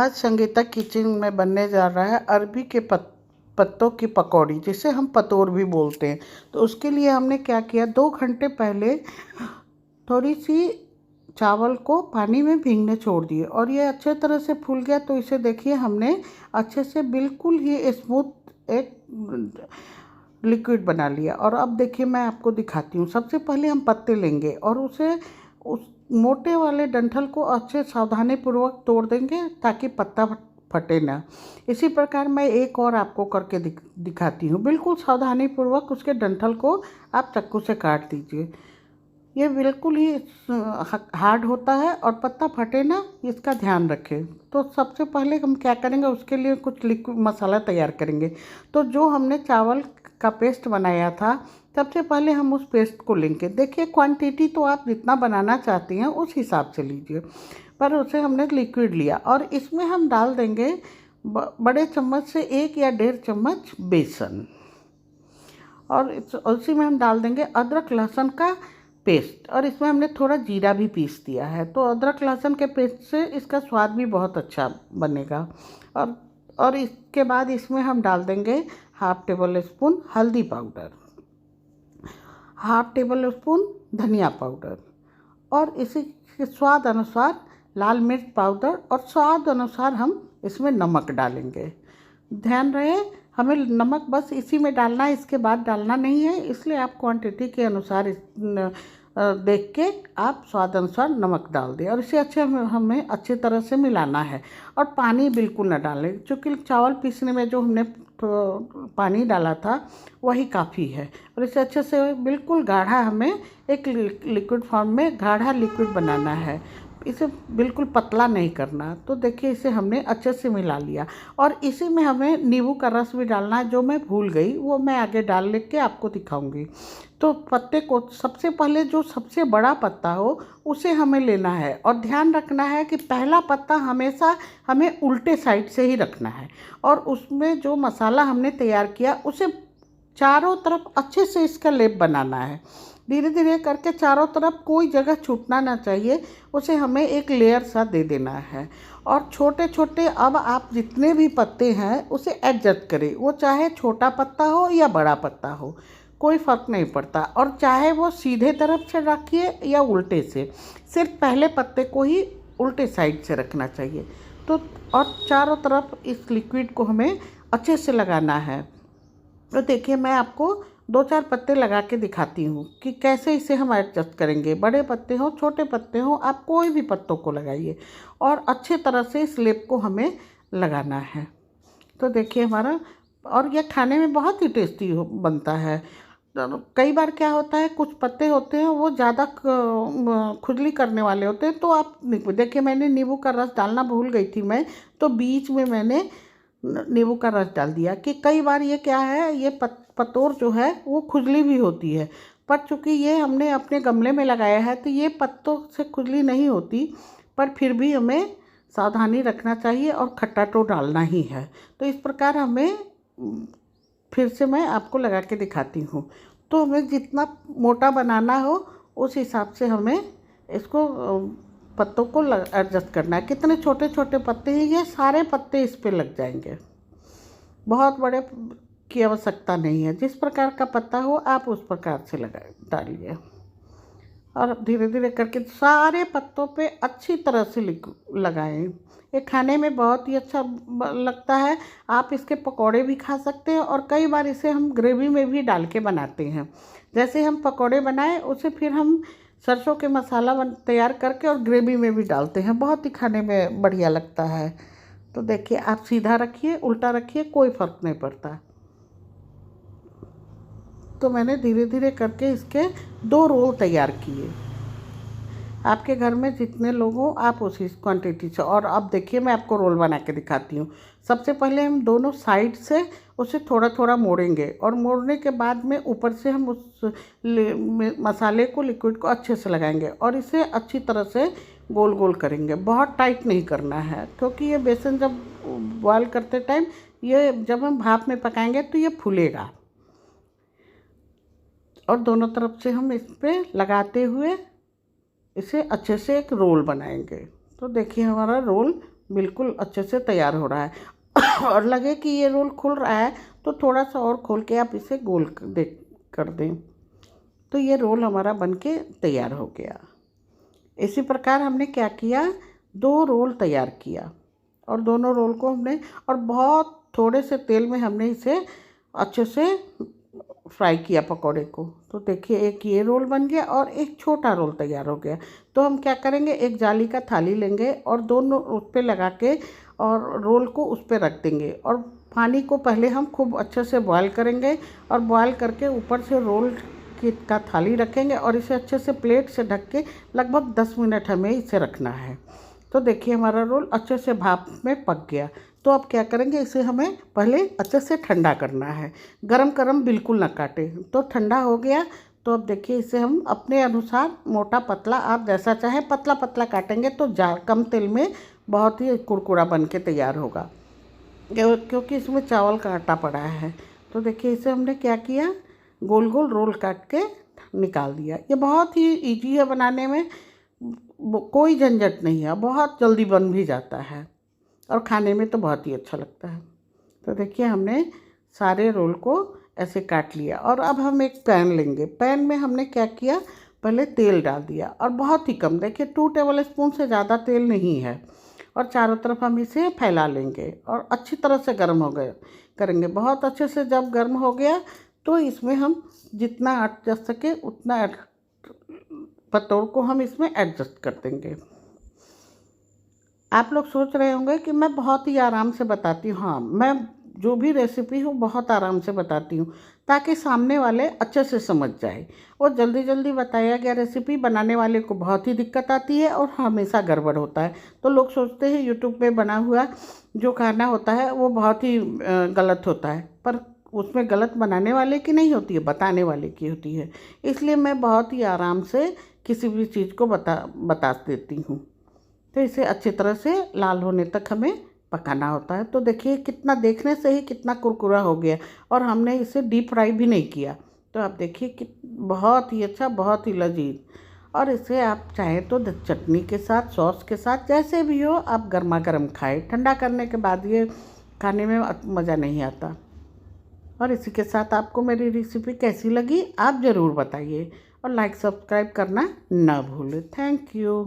आज संगीता किचन में बनने जा रहा है अरबी के पत्तों की पकौड़ी, जिसे हम पतोर भी बोलते हैं। तो उसके लिए हमने क्या किया, 2 घंटे पहले थोड़ी सी चावल को पानी में भीगने छोड़ दिए और ये अच्छे तरह से फूल गया। तो इसे देखिए, हमने अच्छे से बिल्कुल ही स्मूथ एक लिक्विड बना लिया। और अब देखिए, मैं आपको दिखाती हूँ। सबसे पहले हम पत्ते लेंगे और उसे उस मोटे वाले डंठल को अच्छे सावधानी पूर्वक तोड़ देंगे ताकि पत्ता फटे ना। इसी प्रकार मैं एक और आपको करके दिखाती हूँ। बिल्कुल सावधानी पूर्वक उसके डंठल को आप चाकू से काट दीजिए। ये बिल्कुल ही हार्ड होता है और पत्ता फटे ना, इसका ध्यान रखें। तो सबसे पहले हम क्या करेंगे, उसके लिए कुछ लिक्विड मसाला तैयार करेंगे। तो जो हमने चावल का पेस्ट बनाया था, सबसे पहले हम उस पेस्ट को लेंगे। देखिए, क्वांटिटी तो आप जितना बनाना चाहती हैं उस हिसाब से लीजिए, पर उसे हमने लिक्विड लिया और इसमें हम डाल देंगे बड़े चम्मच से 1 या 1.5 चम्मच बेसन। और उसी में हम डाल देंगे अदरक लहसुन का पेस्ट, और इसमें हमने थोड़ा जीरा भी पीस दिया है। तो अदरक लहसुन के पेस्ट से इसका स्वाद भी बहुत अच्छा बनेगा। और इसके बाद इसमें हम डाल देंगे 1/2 टेबल स्पून हल्दी पाउडर, 1/2 टेबल स्पून धनिया पाउडर, और इसी के स्वाद अनुसार लाल मिर्च पाउडर, और स्वाद अनुसार हम इसमें नमक डालेंगे। ध्यान रहे, हमें नमक बस इसी में डालना है, इसके बाद डालना नहीं है। इसलिए आप क्वांटिटी के अनुसार देख के आप स्वाद अनुसार नमक डाल दें और इसे हमें अच्छी तरह से मिलाना है। और पानी बिल्कुल न डालें, क्योंकि चावल पीसने में जो हमने पानी डाला था वही काफ़ी है। और इसे अच्छे से बिल्कुल गाढ़ा, हमें एक लिक्विड फॉर्म में गाढ़ा लिक्विड बनाना है। इसे बिल्कुल पतला नहीं करना। तो देखिए, इसे हमने अच्छे से मिला लिया और इसी में हमें नींबू का रस भी डालना है, जो मैं भूल गई, वो मैं आगे डाल के आपको दिखाऊंगी। तो पत्ते को सबसे पहले, जो सबसे बड़ा पत्ता हो उसे हमें लेना है और ध्यान रखना है कि पहला पत्ता हमेशा हमें उल्टे साइड से ही रखना है। और उसमें जो मसाला हमने तैयार किया उसे चारों तरफ अच्छे से इसका लेप बनाना है। धीरे धीरे करके चारों तरफ, कोई जगह छूटना ना चाहिए, उसे हमें एक लेयर सा दे देना है। और छोटे छोटे, अब आप जितने भी पत्ते हैं उसे एडजस्ट करें, वो चाहे छोटा पत्ता हो या बड़ा पत्ता हो, कोई फ़र्क नहीं पड़ता। और चाहे वो सीधे तरफ से रखिए या उल्टे से, सिर्फ पहले पत्ते को ही उल्टे साइड से रखना चाहिए। तो और चारों तरफ इस लिक्विड को हमें अच्छे से लगाना है। तो देखिए, मैं आपको 2-4 पत्ते लगा के दिखाती हूँ कि कैसे इसे हम एडजस्ट करेंगे। बड़े पत्ते हों, छोटे पत्ते हों, आप कोई भी पत्तों को लगाइए और अच्छे तरह से इस लेप को हमें लगाना है। तो देखिए हमारा, और यह खाने में बहुत ही टेस्टी बनता है। कई बार क्या होता है, कुछ पत्ते होते हैं वो ज़्यादा खुजली करने वाले होते हैं, तो आप देखिए, मैंने नींबू का रस डालना भूल गई थी मैं, तो बीच में मैंने नींबू का रस डाल दिया। कि कई बार ये क्या है, ये पतोर जो है वो खुजली भी होती है, पर चूँकि ये हमने अपने गमले में लगाया है तो ये पत्तों से खुजली नहीं होती, पर फिर भी हमें सावधानी रखना चाहिए और खट्टा तो डालना ही है। तो इस प्रकार हमें, फिर से मैं आपको लगा के दिखाती हूँ। तो हमें जितना मोटा बनाना हो उस हिसाब से हमें इसको पत्तों को एडजस्ट करना है। कितने छोटे छोटे पत्ते हैं, ये सारे पत्ते इस पे लग जाएंगे, बहुत बड़े की आवश्यकता नहीं है। जिस प्रकार का पत्ता हो आप उस प्रकार से डालिए और धीरे धीरे करके सारे पत्तों पे अच्छी तरह से लगाएं। ये खाने में बहुत ही अच्छा लगता है। आप इसके पकौड़े भी खा सकते हैं और कई बार इसे हम ग्रेवी में भी डाल के बनाते हैं। जैसे हम पकौड़े बनाए, उसे फिर हम सरसों के मसाला तैयार करके और ग्रेवी में भी डालते हैं, बहुत ही खाने में बढ़िया लगता है। तो देखिए, आप सीधा रखिए, उल्टा रखिए, कोई फ़र्क नहीं पड़ता। तो मैंने धीरे धीरे करके इसके 2 रोल तैयार किए। आपके घर में जितने लोग हों आप उसी क्वांटिटी से। और अब देखिए, मैं आपको रोल बना के दिखाती हूँ। सबसे पहले हम दोनों साइड से उसे थोड़ा थोड़ा मोड़ेंगे और मोड़ने के बाद में ऊपर से हम उस मसाले को, लिक्विड को अच्छे से लगाएंगे और इसे अच्छी तरह से गोल गोल करेंगे। बहुत टाइट नहीं करना है, क्योंकि ये बेसन जब बॉयल करते टाइम, ये जब हम भाप में पकाएंगे तो ये फूलेगा। और दोनों तरफ से हम इस पर लगाते हुए इसे अच्छे से एक रोल बनाएंगे। तो देखिए, हमारा रोल बिल्कुल अच्छे से तैयार हो रहा है और लगे कि ये रोल खुल रहा है तो थोड़ा सा और खोल के आप इसे गोल कर दें। तो ये रोल हमारा बनके तैयार हो गया। इसी प्रकार हमने क्या किया, 2 रोल तैयार किया और दोनों रोल को हमने और बहुत थोड़े से तेल में हमने इसे अच्छे से फ्राई किया पकौड़े को। तो देखिए एक ये रोल बन गया और एक छोटा रोल तैयार हो गया। तो हम क्या करेंगे, एक जाली का थाली लेंगे और दोनों उस पर लगा के और रोल को उस पर रख देंगे और पानी को पहले हम खूब अच्छे से बॉयल करेंगे और बॉयल करके ऊपर से रोल का थाली रखेंगे और इसे अच्छे से प्लेट से ढक के लगभग 10 मिनट हमें इसे रखना है। तो देखिए हमारा रोल अच्छे से भाप में पक गया। तो अब क्या करेंगे, इसे हमें पहले अच्छे से ठंडा करना है, गरम गरम बिल्कुल ना काटें। तो ठंडा हो गया तो अब देखिए इसे हम अपने अनुसार मोटा पतला आप जैसा चाहें पतला पतला काटेंगे तो कम तेल में बहुत ही कुरकुरा बन के तैयार होगा, क्योंकि इसमें चावल का आटा पड़ा है। तो देखिए इसे हमने क्या किया, गोल गोल रोल काट के निकाल दिया। ये बहुत ही ईजी है बनाने में, कोई झंझट नहीं है, बहुत जल्दी बन भी जाता है और खाने में तो बहुत ही अच्छा लगता है। तो देखिए हमने सारे रोल को ऐसे काट लिया और अब हम एक पैन लेंगे। पैन में हमने क्या किया, पहले तेल डाल दिया और बहुत ही कम, देखिए 2 टेबल स्पून से ज़्यादा तेल नहीं है। और चारों तरफ हम इसे फैला लेंगे और अच्छी तरह से गर्म हो गए करेंगे। बहुत अच्छे से जब गर्म हो गया तो इसमें हम जितना एडजस्ट सके उतना पतोड़ को हम इसमें एडजस्ट कर देंगे। आप लोग सोच रहे होंगे कि मैं बहुत ही आराम से बताती हूँ। हाँ, मैं जो भी रेसिपी हूँ बहुत आराम से बताती हूँ ताकि सामने वाले अच्छे से समझ जाए। और जल्दी जल्दी बताया गया रेसिपी बनाने वाले को बहुत ही दिक्कत आती है और हमेशा गड़बड़ होता है। तो लोग सोचते हैं यूट्यूब पे बना हुआ जो खाना होता है वो बहुत ही गलत होता है, पर उसमें गलत बनाने वाले की नहीं होती है, बताने वाले की होती है। इसलिए मैं बहुत ही आराम से किसी भी चीज़ को बता देती हूँ। तो इसे अच्छी तरह से लाल होने तक हमें पकाना होता है। तो देखिए कितना, देखने से ही कितना कुरकुरा हो गया और हमने इसे डीप फ्राई भी नहीं किया। तो आप देखिए कि बहुत ही अच्छा, बहुत ही लजीज। और इसे आप चाहें तो चटनी के साथ, सॉस के साथ, जैसे भी हो आप गर्मा गर्म खाएं। ठंडा करने के बाद ये खाने में मज़ा नहीं आता। और इसी के साथ आपको मेरी रेसिपी कैसी लगी आप ज़रूर बताइए और लाइक सब्सक्राइब करना ना भूलें। Thank you.